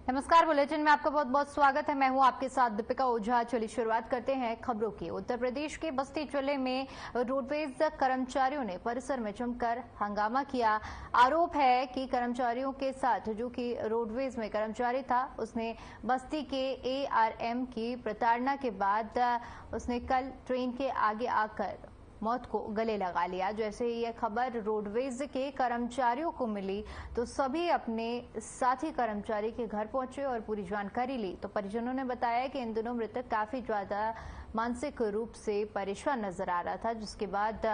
नमस्कार, बुलेटिन में आपका बहुत बहुत स्वागत है। मैं हूं आपके साथ दीपिका ओझा। चलिए शुरुआत करते हैं खबरों की। उत्तर प्रदेश के बस्ती जिले में रोडवेज कर्मचारियों ने परिसर में जमकर हंगामा किया। आरोप है कि कर्मचारियों के साथ जो कि रोडवेज में कर्मचारी था, उसने बस्ती के ARM की प्रताड़ना के बाद उसने कल ट्रेन के आगे आकर मौत को गले लगा लिया। जैसे ही यह खबर रोडवेज के कर्मचारियों को मिली तो सभी अपने साथी कर्मचारी के घर पहुंचे और पूरी जानकारी ली। तो परिजनों ने बताया कि इन दिनों मृतक काफी ज्यादा मानसिक रूप से परेशान नजर आ रहा था, जिसके बाद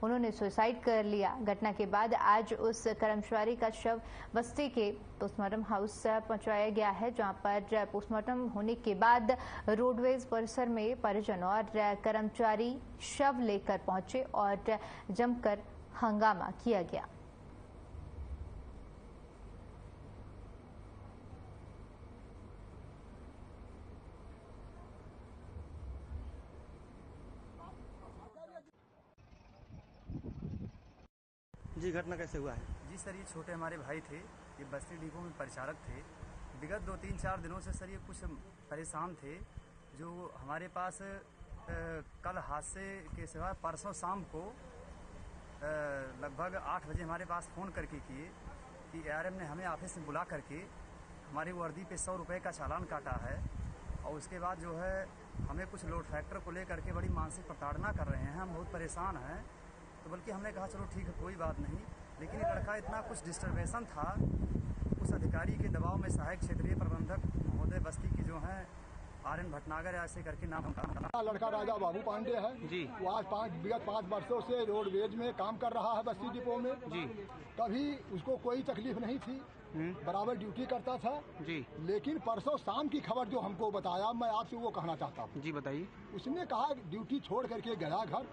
उन्होंने सुसाइड कर लिया। घटना के बाद आज उस कर्मचारी का शव बस्ती के पोस्टमार्टम हाउस पहुंचाया गया है, जहां पर पोस्टमार्टम होने के बाद रोडवेज परिसर में परिजन और कर्मचारी शव लेकर पहुंचे और जमकर हंगामा किया गया। जी, घटना कैसे हुआ है? जी सर, ये छोटे हमारे भाई थे। ये बस्ती डिपो में परिचालक थे। विगत 2-3-4 दिनों से सर ये कुछ परेशान थे। जो हमारे पास कल हादसे के सिवा परसों शाम को लगभग 8 बजे हमारे पास फ़ोन करके किए कि ARM ने हमें ऑफिस में बुला करके हमारी वर्दी पे 100 रुपये का चालान काटा है, और उसके बाद जो है हमें कुछ लोड फैक्टर को लेकर के बड़ी मानसिक प्रताड़ना कर रहे हैं। हम बहुत परेशान हैं। तो बल्कि हमने कहा चलो ठीक है, कोई बात नहीं। लेकिन ये लड़का इतना कुछ डिस्टर्बेशन था, उस अधिकारी के दबाव में सहायक क्षेत्रीय प्रबंधक महोदय बस्ती की जो हैं RN भटनागर ऐसे करके नाम लड़का राजा बाबू पांडे है जी। वो आज विगत 5 वर्षों से रोडवेज में काम कर रहा है बस्ती डिपो में जी। कभी उसको कोई तकलीफ नहीं थी, बराबर ड्यूटी करता था जी। लेकिन परसों शाम की खबर जो हमको बताया, मैं आपसे वो कहना चाहता हूँ जी। बताइए। उसने कहा ड्यूटी छोड़ करके गया घर,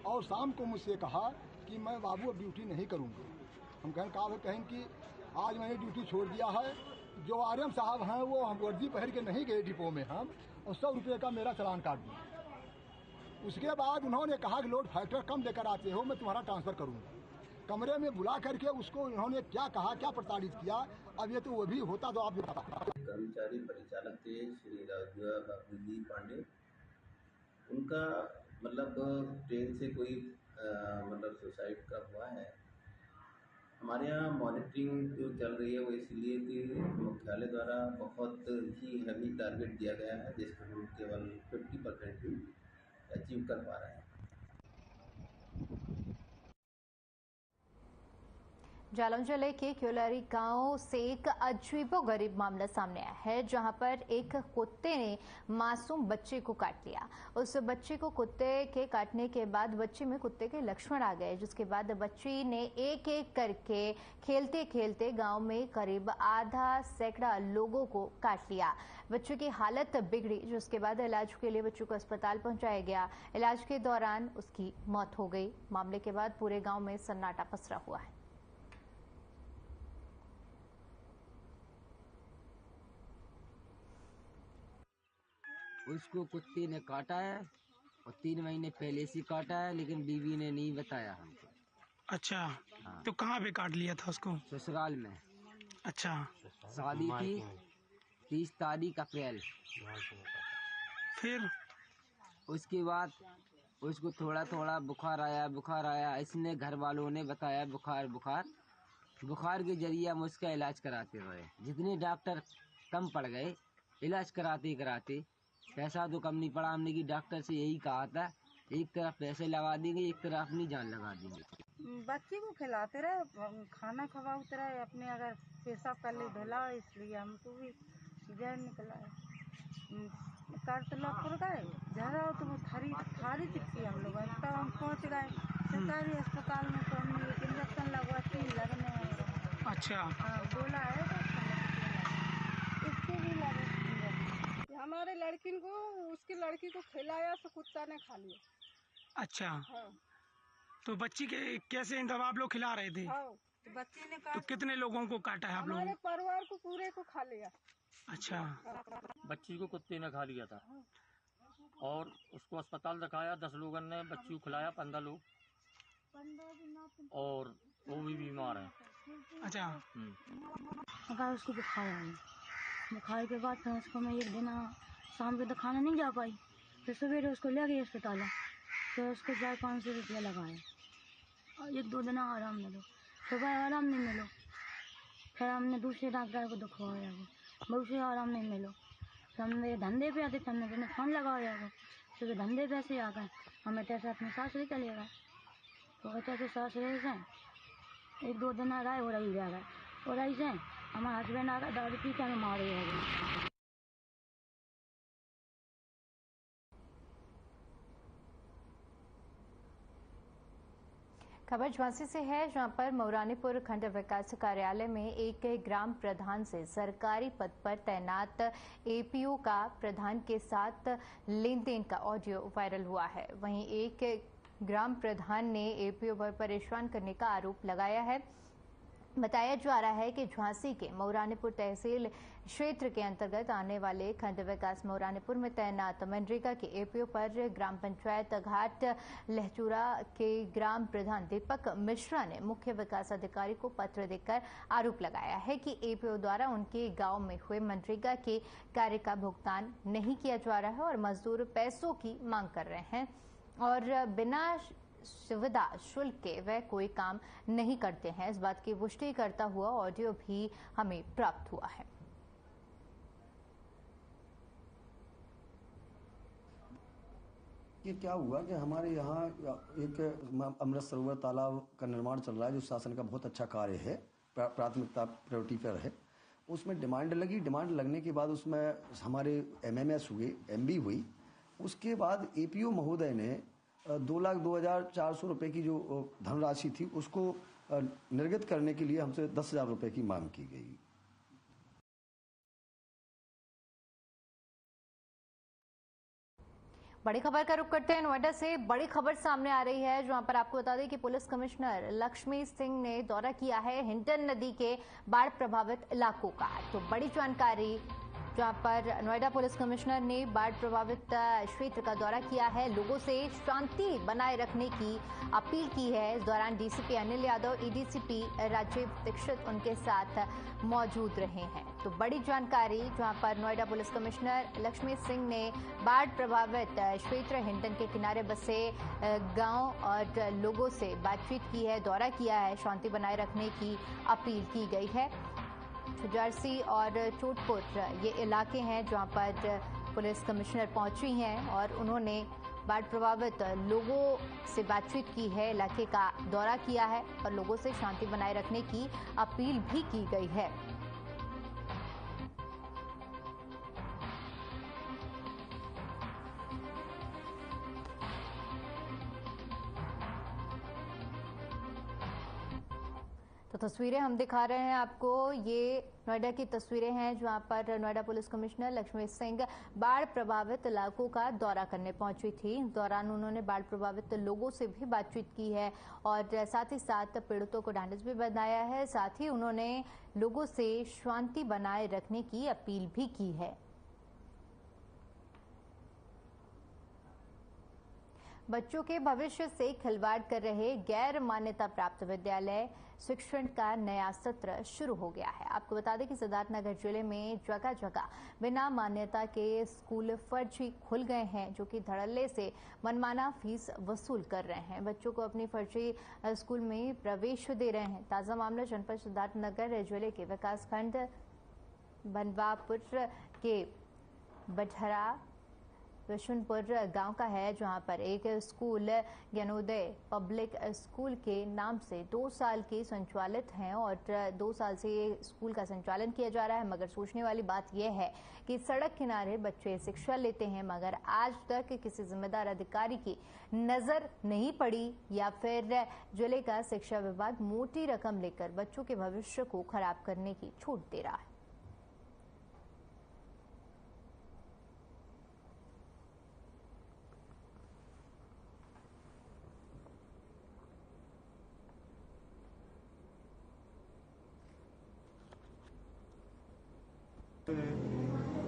और शाम को मुझसे कहा कि मैं बाबू अब ड्यूटी नहीं करूँगा। हम कहें कि आज मैंने ड्यूटी छोड़ दिया है। जो RM साहब हैं वो हम वर्दी पहन के नहीं गए डिपो में हम, और 100 रुपये का मेरा चालान काट दिया। उसके बाद उन्होंने कहा कि लोड फैक्टर कम लेकर आते हो, मैं तुम्हारा ट्रांसफ़र करूँगा। कमरे में बुला करके उसको उन्होंने क्या कहा, क्या प्रताड़ित किया, अब ये तो वो भी होता तो आप भी बता। कर्मचारी परिचालक थे श्री राजा बाबू पांडे। उनका मतलब ट्रेन से कोई मतलब सुसाइड का हुआ है। हमारे यहाँ मॉनिटरिंग जो चल रही है वो इसलिए कि मुख्यालय द्वारा बहुत ही हैवी टारगेट दिया गया है, जिसको हम केवल 50% ही अचीव कर पा रहे हैं। जालौन जिले के क्योलारी गांव से एक अजीबोगरीब मामला सामने आया है, जहां पर एक कुत्ते ने मासूम बच्चे को काट लिया। उस बच्चे को कुत्ते के काटने के बाद बच्चे में कुत्ते के लक्षण आ गए, जिसके बाद बच्ची ने एक एक करके खेलते खेलते गांव में करीब आधा सैकड़ा लोगों को काट लिया। बच्चे की हालत बिगड़ी, जिसके बाद इलाज के लिए बच्चों को अस्पताल पहुंचाया गया। इलाज के दौरान उसकी मौत हो गई। मामले के बाद पूरे गाँव में सन्नाटा पसरा हुआ है। उसको कुत्ते ने काटा है, और 3 महीने पहले से काटा है, लेकिन बीवी ने नहीं बताया हमको। अच्छा। हाँ। तो कहाँ पे काट लिया था उसको? ससुराल में। अच्छा। शादी थी 30 तारीख अप्रैल। फिर उसके बाद उसको थोड़ा थोड़ा बुखार आया। इसने घर वालों ने बताया बुखार के जरिए हम उसका इलाज कराते रहे। जितने डॉक्टर कम पड़ गए, इलाज कराते पैसा तो कम नहीं पड़ा। हमने कि डॉक्टर से यही कहा था, एक तरफ पैसे लगा देंगे, एक तरफ अपनी जान लगा देंगे। बच्चे को खिलाते रहे, खाना खवाते रहे, अपने अगर पेशाब कर ले धोला, इसलिए हमको भी जहर निकला है। करतलापुर गए जरा तो वो थारी चिपकी हम लोग, तब हम पहुँच गए सरकारी अस्पताल में। तो हमने एक इंजेक्शन लगवा, 3 लगने हैं। अच्छा। हाँ, बोला है तो इसको भी लगे। हमारे लड़की को, उसकी लड़की को खिलाया तो कुत्ता ने खा लिया। अच्छा। हाँ। तो बच्ची के कैसे दवा आप लोग खिला रहे थे? हाँ, तो बच्चे ने तो कितने लोगों को काटा है आप लोगों? हमारे परिवार को पूरे को खा लिया। अच्छा। बच्ची को कुत्ते ने खा लिया था, और उसको अस्पताल दिखाया। 10 लोगों ने बच्ची को खिलाया, 15 लोग, और वो भी बीमार हैं। अच्छा। उसको दिखाया बुखार के बाद फिर उसको मैं एक दिन शाम को तो खाना नहीं जा पाई, फिर सवेरे उसको ले गई अस्पताल, फिर उसको 400-500 रुपया लगाया और 1-2 दिन आराम मिलो, सुबह आराम नहीं मिलो, फिर हमने दूसरे डॉक्टर को दिखवाया, वो से आराम नहीं मिलो, फिर हम मेरे धंधे पे आते थे, हमने फ़ोन लगाया वो, तो धंधे पे से आ गए, हमें कैसे अपने सासरे चले गए, तो कैसे सासरे से 1-2 दिन आ गए और रही रह गए, और रही से हमारा हस्बैंड आ गया दारू पी के हमें मारे हो गए। खबर झांसी से है, जहां पर मऊरानीपुर खंड विकास कार्यालय में एक ग्राम प्रधान से सरकारी पद पर तैनात एपीओ का प्रधान के साथ लेन देन का ऑडियो वायरल हुआ है। वहीं एक ग्राम प्रधान ने एपीओ पर परेशान करने का आरोप लगाया है। बताया जा रहा है कि झांसी के मऊरानीपुर तहसील क्षेत्र के अंतर्गत आने वाले खंड विकास मऊरानीपुर में तैनात मनरेगा के एपीओ पर ग्राम पंचायत घाट लहचूरा के ग्राम प्रधान दीपक मिश्रा ने मुख्य विकास अधिकारी को पत्र देकर आरोप लगाया है कि एपीओ द्वारा उनके गांव में हुए मनरेगा के कार्य का भुगतान नहीं किया जा रहा है और मजदूर पैसों की मांग कर रहे हैं और बिना सुविधा शुल्क के वह कोई काम नहीं करते हैं। इस बात की पुष्टि करता हुआ ऑडियो भी हमें प्राप्त हुआ है। ये क्या हुआ कि हमारे यहाँ एक अमृत सरोवर तालाब का निर्माण चल रहा है, जो शासन का बहुत अच्छा कार्य है, प्राथमिकता प्रायोरिटी पर है। उसमें डिमांड लगी, डिमांड लगने के बाद उसमें हमारे एमएमएस हुए, एमबी हुई। उसके बाद एपीओ महोदय ने 2,02,400 रुपये की जो धनराशि थी उसको निर्गत करने के लिए हमसे 10,000 रुपये की मांग की गई। बड़ी खबर का रुख करते हैं। नोएडा से बड़ी खबर सामने आ रही है, जहां पर आपको बता दें कि पुलिस कमिश्नर लक्ष्मी सिंह ने दौरा किया है हिंडन नदी के बाढ़ प्रभावित इलाकों का। तो बड़ी जानकारी, जहां पर नोएडा पुलिस कमिश्नर ने बाढ़ प्रभावित क्षेत्र का दौरा किया है, लोगों से शांति बनाए रखने की अपील की है। इस दौरान डीसीपी अनिल यादव, एडीसीपी राजीव दीक्षित उनके साथ मौजूद रहे हैं। तो बड़ी जानकारी, जहां पर नोएडा पुलिस कमिश्नर लक्ष्मी सिंह ने बाढ़ प्रभावित क्षेत्र हिंडन के किनारे बसे गांव और लोगों से बातचीत की है, दौरा किया है, शांति बनाए रखने की अपील की गई है। छुजारसी और चोटपुर ये इलाके हैं जहां पर पुलिस कमिश्नर पहुंची हैं और उन्होंने बाढ़ प्रभावित लोगों से बातचीत की है, इलाके का दौरा किया है और लोगों से शांति बनाए रखने की अपील भी की गई है। तो तस्वीरें हम दिखा रहे हैं आपको, ये नोएडा की तस्वीरें हैं जहां पर नोएडा पुलिस कमिश्नर लक्ष्मी सिंह बाढ़ प्रभावित इलाकों का दौरा करने पहुंची थी। इस दौरान उन्होंने बाढ़ प्रभावित लोगों से भी बातचीत की है और साथ ही साथ पीड़ितों को ढांढस भी बंधाया है। साथ ही उन्होंने लोगों से शांति बनाए रखने की अपील भी की है। बच्चों के भविष्य से खिलवाड़ कर रहे गैर मान्यता प्राप्त विद्यालय शिक्षण का नया सत्र शुरू हो गया है। आपको बता दें कि सिद्धार्थनगर जिले में जगह जगह बिना मान्यता के स्कूल फर्जी खुल गए हैं, जो कि धड़ल्ले से मनमाना फीस वसूल कर रहे हैं, बच्चों को अपनी फर्जी स्कूल में प्रवेश दे रहे हैं। ताजा मामला जनपद सिद्धार्थनगर जिले के विकासखंड बनवापुर के बढरा विशुनपुर गांव का है, जहां पर एक स्कूल ज्ञानोदय पब्लिक स्कूल के नाम से 2 साल के संचालित हैं और 2 साल से ये स्कूल का संचालन किया जा रहा है। मगर सोचने वाली बात यह है कि सड़क किनारे बच्चे शिक्षा लेते हैं, मगर आज तक किसी जिम्मेदार अधिकारी की नजर नहीं पड़ी या फिर जिले का शिक्षा विभाग मोटी रकम लेकर बच्चों के भविष्य को खराब करने की छूट दे रहा है।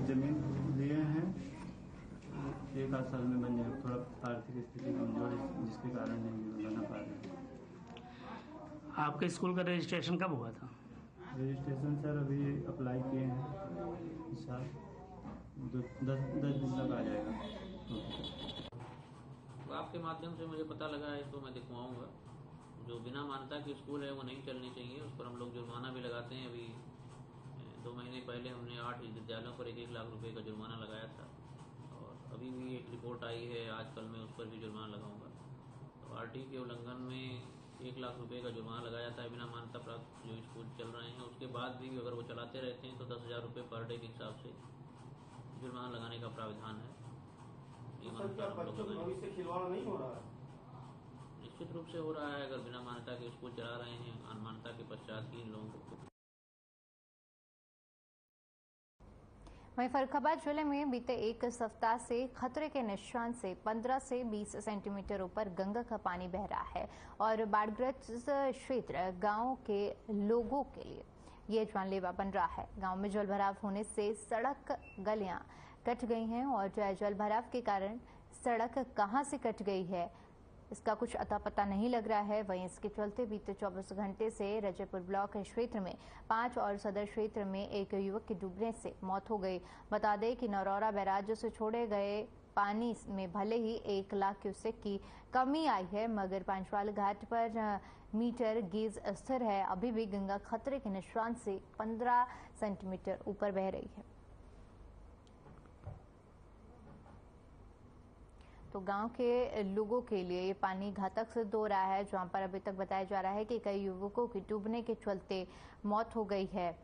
जमीन लिए हैं, 1 साल में बन जाए। थोड़ा आर्थिक स्थिति कमजोर है, जिसके कारण नहीं बना पा रहे। आपके स्कूल का रजिस्ट्रेशन कब हुआ था? रजिस्ट्रेशन सर अभी अप्लाई किए हैं इस साल, 10 दिन तक आ जाएगा। तो आपके माध्यम से मुझे पता लगा है, तो मैं दिखवाऊंगा। जो बिना मान्यता के स्कूल है वो नहीं चलनी चाहिए, उस पर हम लोग जुर्माना भी लगाते हैं। अभी 2 महीने पहले हमने 8 विद्यालयों पर 1-1 लाख रुपए का जुर्माना लगाया था, और अभी भी एक रिपोर्ट आई है आजकल, मैं उस पर भी जुर्माना लगाऊंगा। तो आरटी के उल्लंघन में 1 लाख रुपए का जुर्माना लगाया था बिना मान्यता प्राप्त जो स्कूल चल रहे हैं। उसके बाद भी अगर वो चलाते रहते हैं तो 10,000 रुपये पर डे के हिसाब से जुर्माना लगाने का प्रावधान है। भविष्य खिलवाड़ नहीं हो रहा है? निश्चित रूप से हो रहा है। अगर बिना मान्यता के स्कूल चला रहे हैं, अनमान्यता के पश्चात ही इन लोगों को। वहीं फर्रुखाबाद जिले में बीते एक सप्ताह से खतरे के निशान से 15 से 20 सेंटीमीटर ऊपर गंगा का पानी बह रहा है और बाढ़ग्रस्त क्षेत्र गांव के लोगों के लिए ये जानलेवा बन रहा है। गांव में जलभराव होने से सड़क गलियां कट गई हैं और जलभराव के कारण सड़क कहां से कट गई है इसका कुछ अता पता नहीं लग रहा है। वहीं इसके चलते बीते 24 घंटे से रजयपुर ब्लॉक क्षेत्र में 5 और सदर क्षेत्र में एक युवक की डूबने से मौत हो गई। बता दें कि नरौरा बैराज से छोड़े गए पानी में भले ही 1 लाख क्यूसेक की कमी आई है, मगर पांचवाल घाट पर मीटर गेज स्थिर है। अभी भी गंगा खतरे के निशान से 15 सेंटीमीटर ऊपर बह रही है। तो गांव के लोगों के लिए ये पानी घातक सिद्ध हो रहा है, जहां पर अभी तक बताया जा रहा है कि कई युवकों की डूबने के चलते मौत हो गई है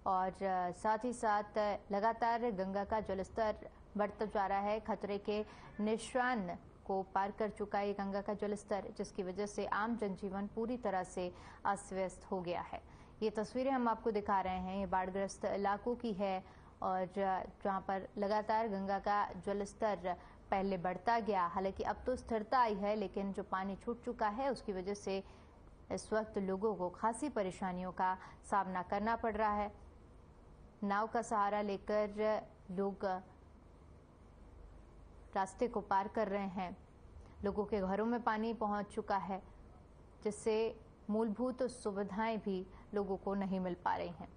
और साथ ही साथ लगातार गंगा का जलस्तर बढ़ता जा रहा है। खतरे के निशान को पार कर चुका है गंगा का जलस्तर, जिसकी वजह से आम जनजीवन पूरी तरह से अस्त-व्यस्त हो गया है। ये तस्वीरें हम आपको दिखा रहे हैं, ये बाढ़ग्रस्त इलाकों की है और जहां पर लगातार गंगा का जलस्तर पहले बढ़ता गया, हालांकि अब तो स्थिरता आई है, लेकिन जो पानी छूट चुका है उसकी वजह से इस वक्त लोगों को खासी परेशानियों का सामना करना पड़ रहा है। नाव का सहारा लेकर लोग रास्ते को पार कर रहे हैं। लोगों के घरों में पानी पहुंच चुका है, जिससे मूलभूत सुविधाएं भी लोगों को नहीं मिल पा रही हैं।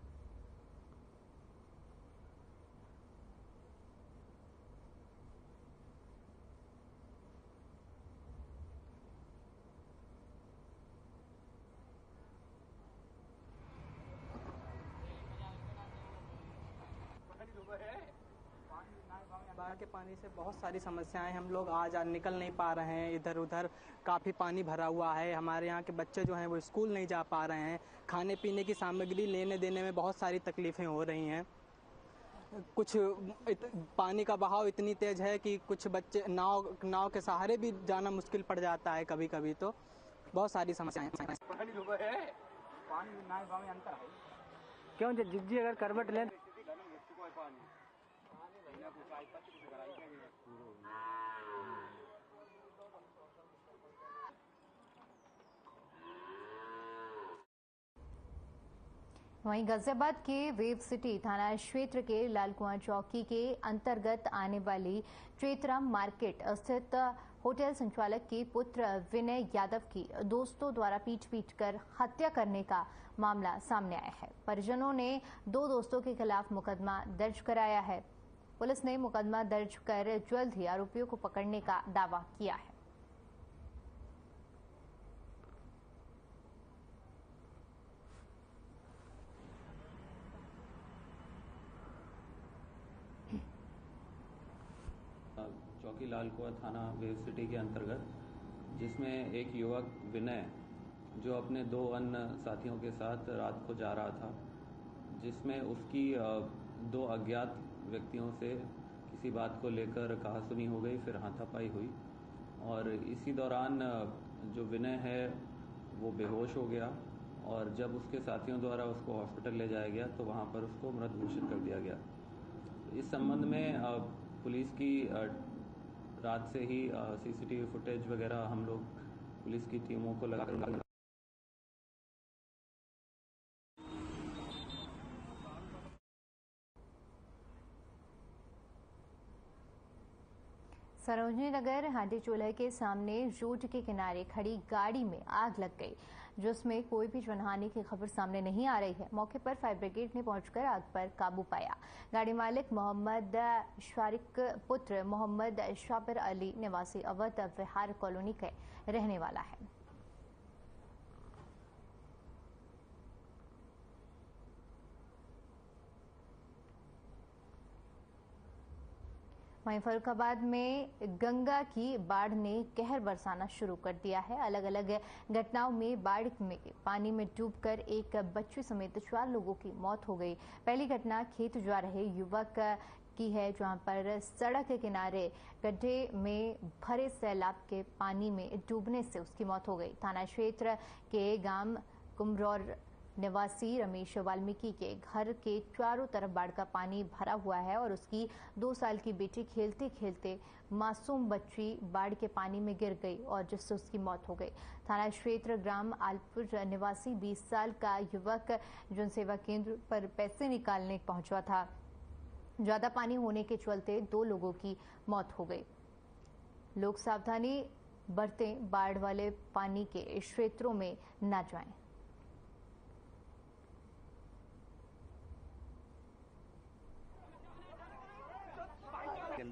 बाढ़ के पानी से बहुत सारी समस्याएं, हम लोग आज निकल नहीं पा रहे हैं। इधर उधर काफ़ी पानी भरा हुआ है। हमारे यहाँ के बच्चे जो हैं वो स्कूल नहीं जा पा रहे हैं। खाने पीने की सामग्री लेने देने में बहुत सारी तकलीफ़ें हो रही हैं। कुछ पानी का बहाव इतनी तेज़ है कि कुछ बच्चे नाव के सहारे भी जाना मुश्किल पड़ जाता है कभी कभी। तो बहुत सारी समस्याएं क्यों जिज्जी अगर करवट लें वहीं गाजियाबाद के वेव सिटी थाना क्षेत्र के लालकुआं चौकी के अंतर्गत आने वाली चेतराम मार्केट स्थित होटल संचालक के पुत्र विनय यादव की दोस्तों द्वारा पीट कर हत्या करने का मामला सामने आया है। परिजनों ने 2 दोस्तों के खिलाफ मुकदमा दर्ज कराया है। पुलिस ने मुकदमा दर्ज कर जल्द ही आरोपियों को पकड़ने का दावा किया है। चौकी लालकुआं थाना वेव सिटी के अंतर्गत, जिसमें एक युवक विनय जो अपने 2 अन्य साथियों के साथ रात को जा रहा था, जिसमें उसकी 2 अज्ञात व्यक्तियों से किसी बात को लेकर कहासुनी हो गई, फिर हाथापाई हुई और इसी दौरान जो विनय है वो बेहोश हो गया और जब उसके साथियों द्वारा उसको हॉस्पिटल ले जाया गया तो वहाँ पर उसको मृत घोषित कर दिया गया। इस संबंध में पुलिस की रात से ही सीसीटीवी फुटेज वगैरह हम लोग पुलिस की टीमों को लगाकर सरोजनी नगर हाटी चूल्हे के सामने रोड के किनारे खड़ी गाड़ी में आग लग गई। जिसमें कोई भी जनहानि की खबर सामने नहीं आ रही है। मौके पर फायर ब्रिगेड ने पहुंचकर आग पर काबू पाया। गाड़ी मालिक मोहम्मद शारिक पुत्र मोहम्मद शाबिर अली निवासी अवध विहार कॉलोनी के रहने वाला है। वहीं फर्रुखाबाद में गंगा की बाढ़ ने कहर बरसाना शुरू कर दिया है। अलग अलग घटनाओं में बाढ़ में पानी में डूबकर एक बच्ची समेत 4 लोगों की मौत हो गई। पहली घटना खेत जा रहे युवक की है, जहां पर सड़क के किनारे गड्ढे में भरे सैलाब के पानी में डूबने से उसकी मौत हो गई। थाना क्षेत्र के गांव कुमरौर निवासी रमेश वाल्मीकि के घर के चारों तरफ बाढ़ का पानी भरा हुआ है और उसकी 2 साल की बेटी खेलते खेलते मासूम बच्ची बाढ़ के पानी में गिर गई और जिससे उसकी मौत हो गई। थाना क्षेत्र ग्राम आलपुर निवासी 20 साल का युवक जनसेवा केंद्र पर पैसे निकालने पहुंचा था। ज्यादा पानी होने के चलते 2 लोगों की मौत हो गई। लोग सावधानी बरतें, बाढ़ वाले पानी के क्षेत्रों में न जाएं।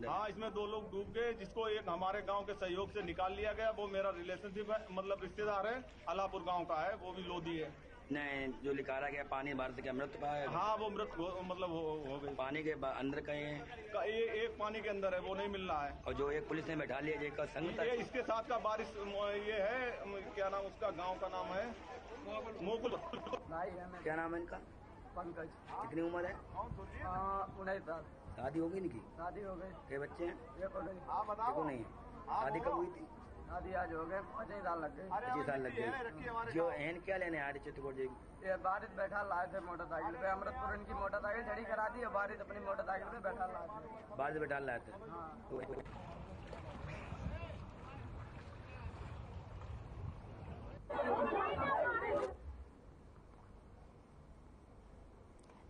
हाँ, इसमें 2 लोग डूब गए, जिसको एक हमारे गांव के सहयोग से निकाल लिया गया। वो मेरा रिलेशनशिप है, मतलब रिश्तेदार है, अलापुर गांव का है, वो भी लोधी है। नहीं, जो निकाला गया पानी भारत के मृत पाया। हाँ, वो मृत मतलब हो गई। पानी के अंदर कहीं है? ये एक पानी के अंदर है, वो नहीं मिल रहा है। और जो एक पुलिस ने बैठा लिया, एक संग था। ये इसके साथ का बारिश ये है, क्या नाम उसका, गाँव का नाम है मोकुल। क्या नाम है इनका? पंकज। कितनी उम्र है? 19 साल। शादी हो गई इनकी? शादी हो गई। क्या बच्चे हैं? एक हो गई। देखो नहीं है। शादी कब हुई थी? शादी आज हो गए 25 साल लग गए। 25 साल लग गए। जो एहन क्या लेने आए थे चित्रकूट जी? ये बारिश बैठा लाए थे मोटरसाइकिल पे। अमृतपुर इनकी मोटरसाइकिल खड़ी करा दी और बारिश अपनी मोटरसाइकिल पे बैठा लाए थे। बारिश बैठा लाए थे।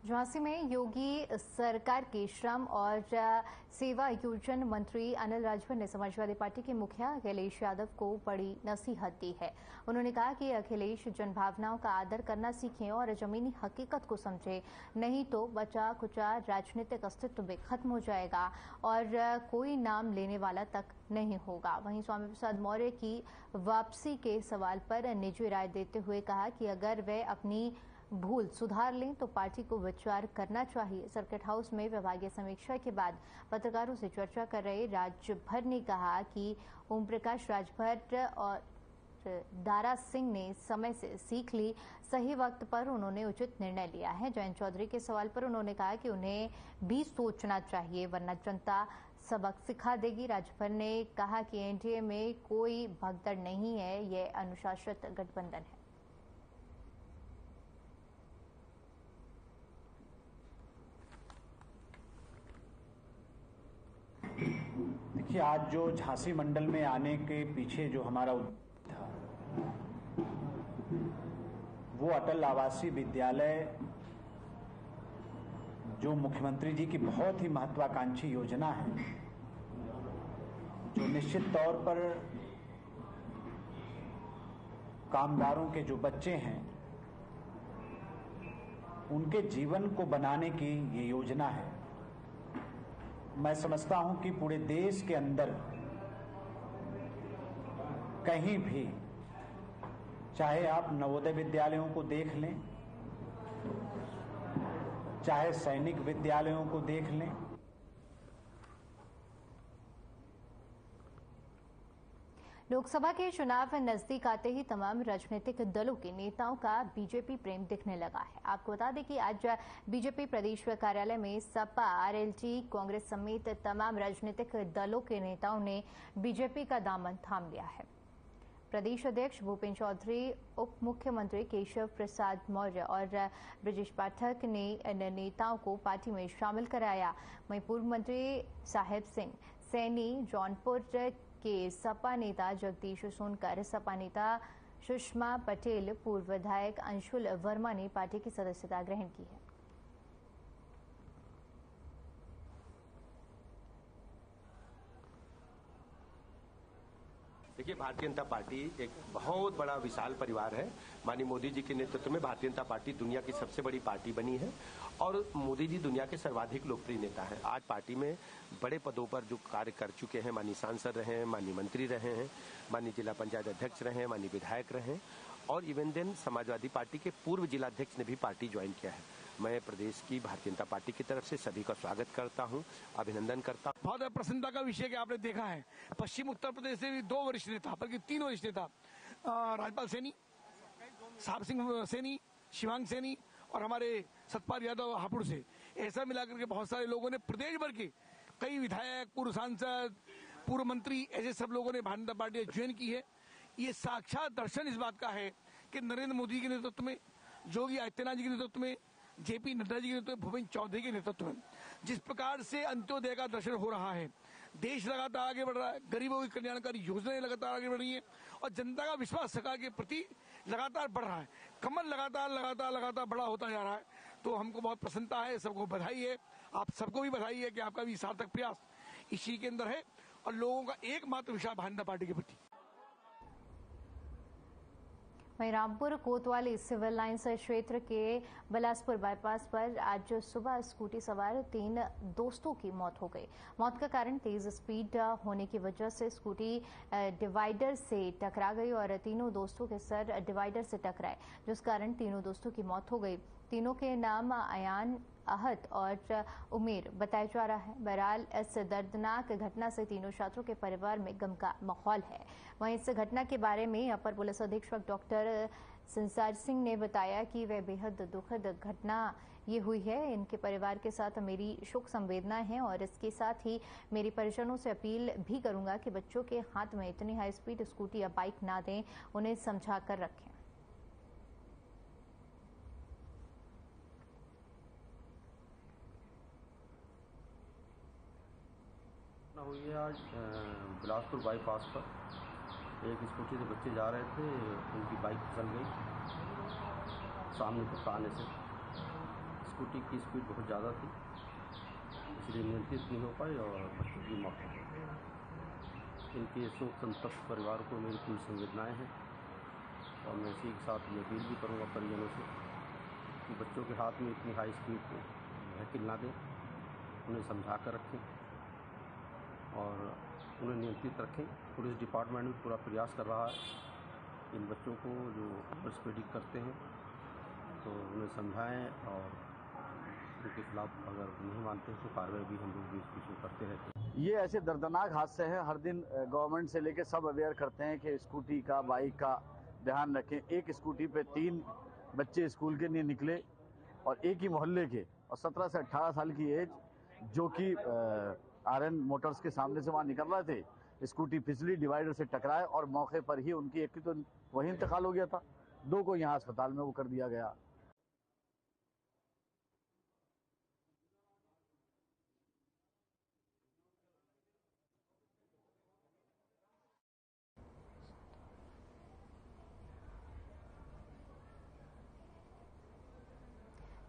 झांसी में योगी सरकार के श्रम और सेवा योजन मंत्री अनिल राजभर ने समाजवादी पार्टी के मुखिया अखिलेश यादव को बड़ी नसीहत दी है। उन्होंने कहा कि अखिलेश जनभावनाओं का आदर करना सीखें और जमीनी हकीकत को समझें, नहीं तो बचा खुचा राजनीतिक अस्तित्व भी खत्म हो जाएगा और कोई नाम लेने वाला तक नहीं होगा। वहीं स्वामी प्रसाद मौर्य की वापसी के सवाल पर निजी राय देते हुए कहा कि अगर वे अपनी भूल सुधार लें तो पार्टी को विचार करना चाहिए। सर्किट हाउस में विभागीय समीक्षा के बाद पत्रकारों से चर्चा कर रहे राजभर ने कहा कि ओम प्रकाश राजभर और दारा सिंह ने समय से सीख ली, सही वक्त पर उन्होंने उचित निर्णय लिया है। जयंत चौधरी के सवाल पर उन्होंने कहा कि उन्हें भी सोचना चाहिए वरना जनता सबक सिखा देगी। राजभर ने कहा कि एनडीए में कोई भगदड़ नहीं है, यह अनुशासित गठबंधन है। देखिए, आज जो झांसी मंडल में आने के पीछे जो हमारा था वो अटल आवासीय विद्यालय, जो मुख्यमंत्री जी की बहुत ही महत्वाकांक्षी योजना है, जो निश्चित तौर पर कामगारों के जो बच्चे हैं उनके जीवन को बनाने की ये योजना है। मैं समझता हूं कि पूरे देश के अंदर कहीं भी, चाहे आप नवोदय विद्यालयों को देख लें, चाहे सैनिक विद्यालयों को देख लें, लोकसभा के चुनाव नजदीक आते ही तमाम राजनीतिक दलों के नेताओं का बीजेपी प्रेम दिखने लगा है। आपको बता दें कि आज बीजेपी प्रदेश कार्यालय में सपा, आरएलडी, कांग्रेस समेत तमाम राजनीतिक दलों के नेताओं ने बीजेपी का दामन थाम लिया है। प्रदेश अध्यक्ष भूपेन्द्र चौधरी, उप मुख्यमंत्री केशव प्रसाद मौर्य और ब्रजेश पाठक ने इन नेताओं को पार्टी में शामिल कराया। वहीं पूर्व मंत्री साहेब सिंह सैनी, जौनपुर के सपा नेता जगदीश सोनकर, सपा नेता सुषमा पटेल, पूर्व विधायक अंशुल वर्मा ने पार्टी की सदस्यता ग्रहण की है। देखिए, भारतीय जनता पार्टी एक बहुत बड़ा विशाल परिवार है। माननीय मोदी जी के नेतृत्व में भारतीय जनता पार्टी दुनिया की सबसे बड़ी पार्टी बनी है और मोदी जी दुनिया के सर्वाधिक लोकप्रिय नेता हैं। आज पार्टी में बड़े पदों पर जो कार्य कर चुके हैं, माननीय सांसद रहे हैं, माननीय मंत्री रहे हैं, माननीय जिला पंचायत अध्यक्ष रहे हैं, माननीय विधायक रहे हैं और इवन देन समाजवादी पार्टी के पूर्व जिलाध्यक्ष ने भी पार्टी ज्वाइन किया है। मैं प्रदेश की भारतीय जनता पार्टी की तरफ से सभी का स्वागत करता हूं, अभिनंदन करता हूं। बहुत प्रसन्नता का विषय कि आपने देखा है पश्चिम उत्तर प्रदेश से भी 2 वरिष्ठ नेता, बल्कि 3 वरिष्ठ नेता, राजपाल सैनी, साहब सिंह सैनी, शिवांग सैनी और हमारे सतपाल यादव हापुड़ से, ऐसा मिलाकर के बहुत सारे लोगों ने प्रदेश भर के कई विधायक, पूर्व सांसद, पूर्व मंत्री, ऐसे सब लोगों ने भारतीय जनता पार्टी ज्वाइन की है। ये साक्षात दर्शन इस बात का है कि नरेंद्र मोदी के नेतृत्व में, योगी आदित्यनाथ जी के नेतृत्व में, जेपी नड्डा जी के नेतृत्व में, भूपेंद्र चौधरी के नेतृत्व में जिस प्रकार से अंत्योदय का दर्शन हो रहा है, देश लगातार आगे बढ़ रहा है, गरीबों की कल्याणकारी योजनाएं लगातार आगे बढ़ रही है और जनता का विश्वास सरकार के प्रति लगातार बढ़ रहा है। कमल लगातार बड़ा होता जा रहा है। तो हमको बहुत प्रसन्नता है, सबको बधाई है, आप सबको भी बधाई है कि आपका भी सार्थक प्रयास इसी के अंदर है और लोगों का एकमात्र विश्वास भारतीय जनता पार्टी के प्रति। वहीं रामपुर कोतवाली सिविल लाइंस क्षेत्र के बिलासपुर बाईपास पर आज सुबह स्कूटी सवार 3 दोस्तों की मौत हो गई। मौत का कारण तेज स्पीड होने की वजह से स्कूटी डिवाइडर से टकरा गई और तीनों दोस्तों के सर डिवाइडर से टकराए, जिस कारण तीनों दोस्तों की मौत हो गई। तीनों के नाम अयान, आहत और उमेर बताया जा रहा है। बहरहाल इस दर्दनाक घटना से तीनों छात्रों के परिवार में गम का माहौल है। वहीं इस घटना के बारे में अपर पुलिस अधीक्षक डॉक्टर संसार सिंह ने बताया कि वह बेहद दुखद घटना ये हुई है। इनके परिवार के साथ मेरी शोक संवेदनाएं हैं और इसके साथ ही मेरी परिजनों से अपील भी करूंगा कि बच्चों के हाथ में इतनी हाई स्पीड स्कूटी या बाइक ना दें, उन्हें समझा कर रखें। हुई है आज बिलासपुर बाईपास पर एक स्कूटी से बच्चे जा रहे थे, उनकी बाइक फिसल गई सामने कुत्ता आने से। स्कूटी की स्पीड बहुत ज़्यादा थी, इसलिए नियंत्रित नहीं हो पाई और बच्चों की मौत हो गई। इनके शोक संतप्त परिवार को मेरी पूरी संवेदनाएँ हैं और मैं इसी के साथ ये अपील भी करूँगा परिजनों से कि बच्चों के हाथ में इतनी हाई स्पीड व्हीकल ना दें, उन्हें समझा कर रखें और उन्हें नियंत्रित रखें। पुलिस डिपार्टमेंट भी पूरा प्रयास कर रहा है इन बच्चों को जो ओवर स्पीडिंग करते हैं तो उन्हें समझाएं और उनके खिलाफ अगर नहीं मानते हैं तो कार्रवाई भी हम लोग बीच बीच में करते रहते हैं। ये ऐसे दर्दनाक हादसे हैं, हर दिन गवर्नमेंट से लेके सब अवेयर करते हैं कि स्कूटी का, बाइक का ध्यान रखें। एक स्कूटी पे 3 बच्चे स्कूल के लिए निकले और एक ही मोहल्ले के और 17 से 18 साल की एज, जो कि आरएन मोटर्स के सामने से वहां निकल रहे थे। स्कूटी फिसली, डिवाइडर से टकराए और मौके पर ही उनकी एक की तो वही इंतकाल हो गया था, 2 को यहाँ अस्पताल में वो कर दिया गया।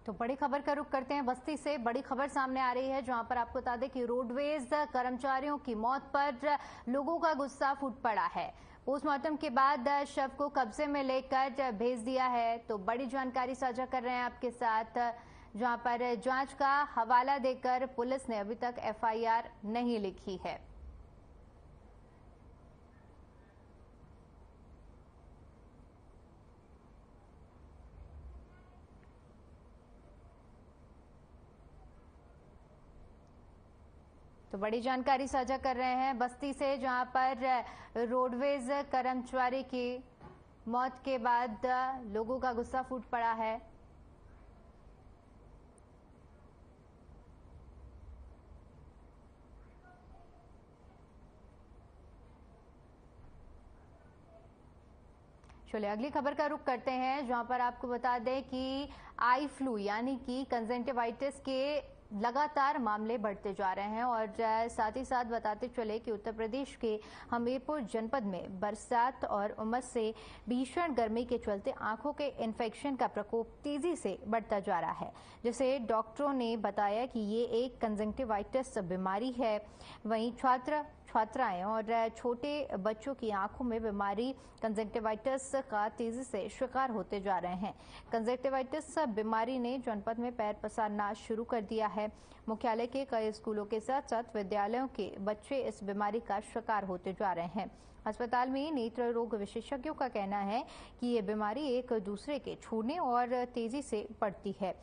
तो बड़ी खबर का रुख करते हैं बस्ती से। बड़ी खबर सामने आ रही है जहां पर आपको बता दें कि रोडवेज कर्मचारियों की मौत पर लोगों का गुस्सा फूट पड़ा है। पोस्टमार्टम के बाद शव को कब्जे में लेकर भेज दिया है। तो बड़ी जानकारी साझा कर रहे हैं आपके साथ, जहां पर जांच का हवाला देकर पुलिस ने अभी तक एफआईआर नहीं लिखी है। तो बड़ी जानकारी साझा कर रहे हैं बस्ती से, जहां पर रोडवेज कर्मचारी की मौत के बाद लोगों का गुस्सा फूट पड़ा है। चलिए अगली खबर का रुख करते हैं, जहां पर आपको बता दें कि आई फ्लू यानी कि कंजंक्टिवाइटिस के लगातार मामले बढ़ते जा रहे हैं और साथ ही साथ बताते चले कि उत्तर प्रदेश के हमीरपुर जनपद में बरसात और उमस से भीषण गर्मी के चलते आंखों के इन्फेक्शन का प्रकोप तेजी से बढ़ता जा रहा है, जिसे डॉक्टरों ने बताया कि ये एक कंजंक्टिवाइटिस बीमारी है। वहीं छात्र छात्राएं और छोटे बच्चों की आंखों में बीमारी कंजक्टिवाइटिस का तेजी से शिकार होते जा रहे हैं। कंजक्टिवाइटिस बीमारी ने जनपद में पैर पसारना शुरू कर दिया है। मुख्यालय के कई स्कूलों के साथ साथ विद्यालयों के बच्चे इस बीमारी का शिकार होते जा रहे हैं। अस्पताल में नेत्र रोग विशेषज्ञों का कहना है कि ये बीमारी एक दूसरे के छूने और तेजी से बढ़ती है।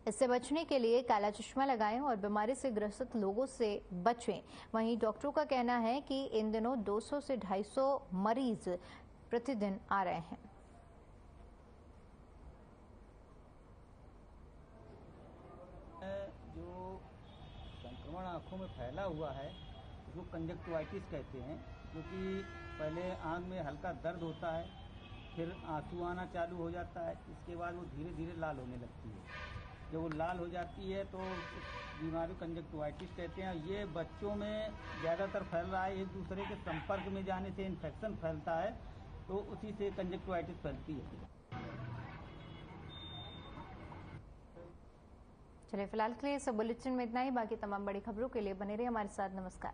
इससे बचने के लिए काला चश्मा लगाएं और बीमारी से ग्रसित लोगों से बचें। वहीं डॉक्टरों का कहना है कि इन दिनों 200 से 250 मरीज प्रतिदिन आ रहे हैं। जो संक्रमण आंखों में फैला हुआ है उसको कंजक्टिवाइटिस कहते हैं, क्योंकि पहले आंख में हल्का दर्द होता है, फिर आंसू आना चालू हो जाता है, इसके बाद वो धीरे धीरे लाल होने लगती है। जब वो लाल हो जाती है तो बीमारी कंजक्टिवाइटिस कहते हैं। ये बच्चों में ज़्यादातर फैल रहा है, एक दूसरे के संपर्क में जाने से इन्फेक्शन फैलता है, तो उसी से कंजक्टिवाइटिस फैलती है। चलिए फिलहाल के लिए इस बुलेटिन में इतना ही। बाकी तमाम बड़ी खबरों के लिए बने रहिए हमारे साथ। नमस्कार।